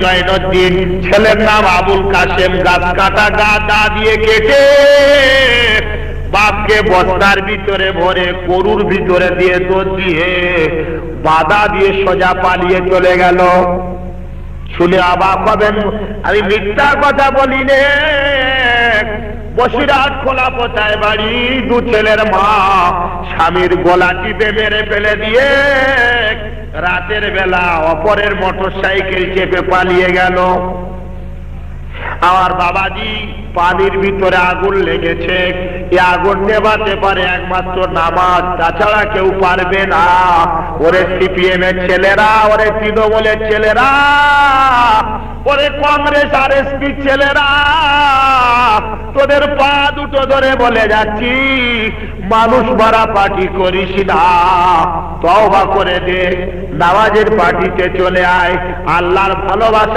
জয়নুদ্দিন, ছেলের নাম আবুল কাশেম। গাছ কাটা গা দা দিয়ে কেটে বাপকে বস্তার ভিতরে ভরে গরুর ভিতরে দিয়ে দোধ দিয়ে বাধা দিয়ে সোজা পালিয়ে চলে গেল। শুনে অবাক হবেন, আমি মিথ্যা কথা বলি নে। বসিরহাট খোলা পোতায় বাড়ি, দু ছেলের মা স্বামীর গলা টিপে মেরে ফেলে দিয়ে রাতের বেলা অপরের মোটর সাইকেল চেপে পালিয়ে গেল। আমার বাবাজি, পানির ভিতরে আগুন লেগেছে, এই আগুন নেভাতে পারে একমাত্র নামাজ, তাছাড়া কেউ পারবে না। ওরে সিপিএম এর ছেলেরা, ওরে তৃণমূলের ছেলেরা, ওরে কংগ্রেস আরএসপি ছেলেরা, তোদের পা দুটো ধরে বলে যাচ্ছি, মানুষ মারা পার্টি করিস না, তওবা করে দে, নামাজের পার্টিতে চলে আয়। আল্লাহর ভালোবাসা